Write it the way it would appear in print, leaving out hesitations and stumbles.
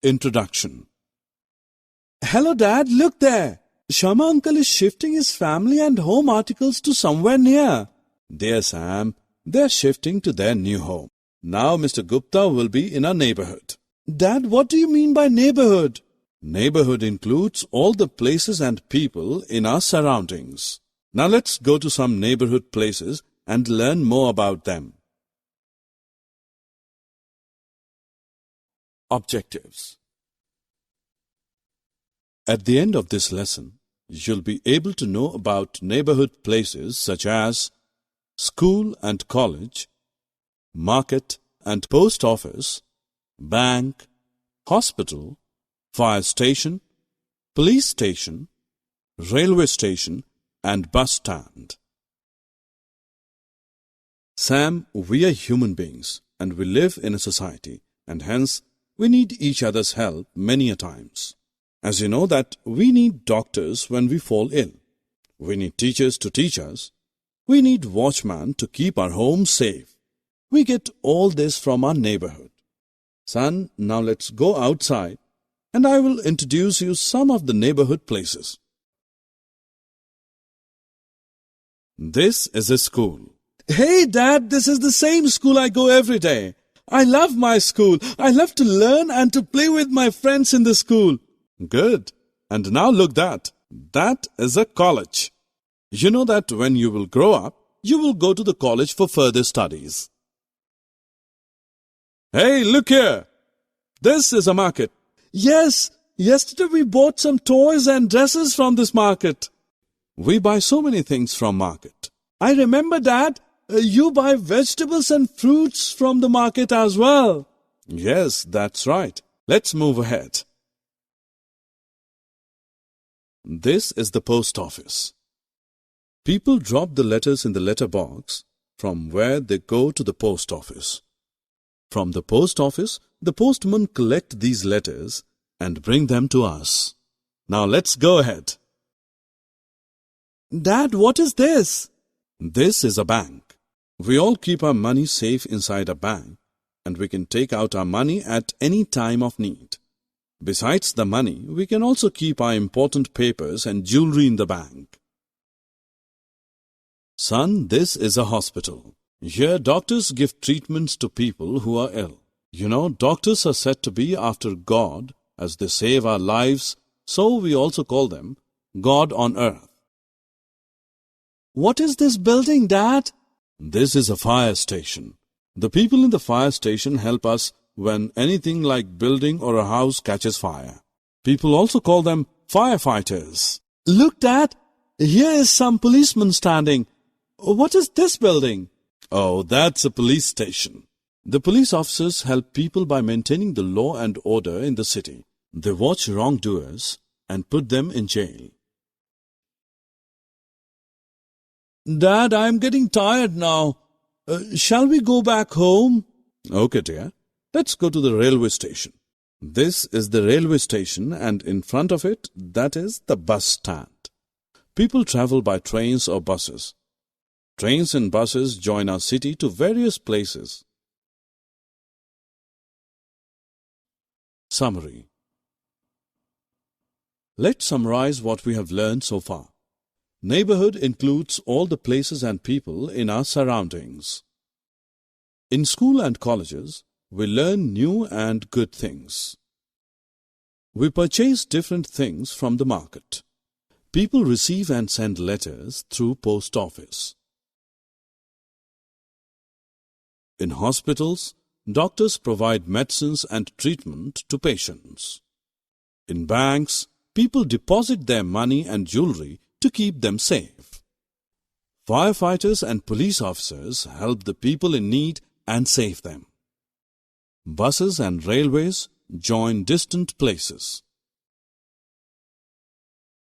Introduction. Hello Dad, look there. Sharma uncle is shifting his family and home articles to somewhere near. Dear Sam, they are shifting to their new home. Now Mr. Gupta will be in our neighborhood. Dad, what do you mean by neighborhood? Neighborhood includes all the places and people in our surroundings. Now let's go to some neighborhood places and learn more about them. Objectives. At the end of this lesson, you'll be able to know about neighborhood places such as school and college, market and post office, bank, hospital, fire station, police station, railway station, and bus stand. Sam, we are human beings and we live in a society, and hence we need each other's help many a times. As you know that we need doctors when we fall ill. We need teachers to teach us. We need watchmen to keep our home safe. We get all this from our neighborhood. Son, now let's go outside and I will introduce you some of the neighborhood places. This is a school. Hey Dad, this is the same school I go every day. I love my school. I love to learn and to play with my friends in the school. Good. And now look that. That is a college. You know that when you will grow up, you will go to the college for further studies. Hey, look here. This is a market. Yes, yesterday we bought some toys and dresses from this market. We buy so many things from market. I remember, Dad, you buy vegetables and fruits from the market as well. Yes, that's right. Let's move ahead. This is the post office. People drop the letters in the letter box from where they go to the post office. From the post office, the postman collects these letters and bring them to us. Now let's go ahead. Dad, what is this? This is a bank. We all keep our money safe inside a bank, and we can take out our money at any time of need. Besides the money, we can also keep our important papers and jewelry in the bank. Son, this is a hospital. Here, doctors give treatments to people who are ill. You know, doctors are said to be after God as they save our lives, so we also call them God on earth. What is this building, Dad? This is a fire station. The people in the fire station help us when anything like building or a house catches fire. People also call them firefighters. Look, Dad, here is some policemen standing. What is this building? Oh, that's a police station. The police officers help people by maintaining the law and order in the city. They watch wrongdoers and put them in jail. Dad, I'm getting tired now. Shall we go back home? Okay, dear. Let's go to the railway station. This is the railway station, and in front of it, that is the bus stand. People travel by trains or buses. Trains and buses join our city to various places. Summary. Let's summarize what we have learned so far. Neighborhood includes all the places and people in our surroundings. In school and colleges, we learn new and good things. We purchase different things from the market. People receive and send letters through post office. In hospitals, doctors provide medicines and treatment to patients. In banks, people deposit their money and jewelry to keep them safe. Firefighters and police officers help the people in need and save them. Buses and railways join distant places.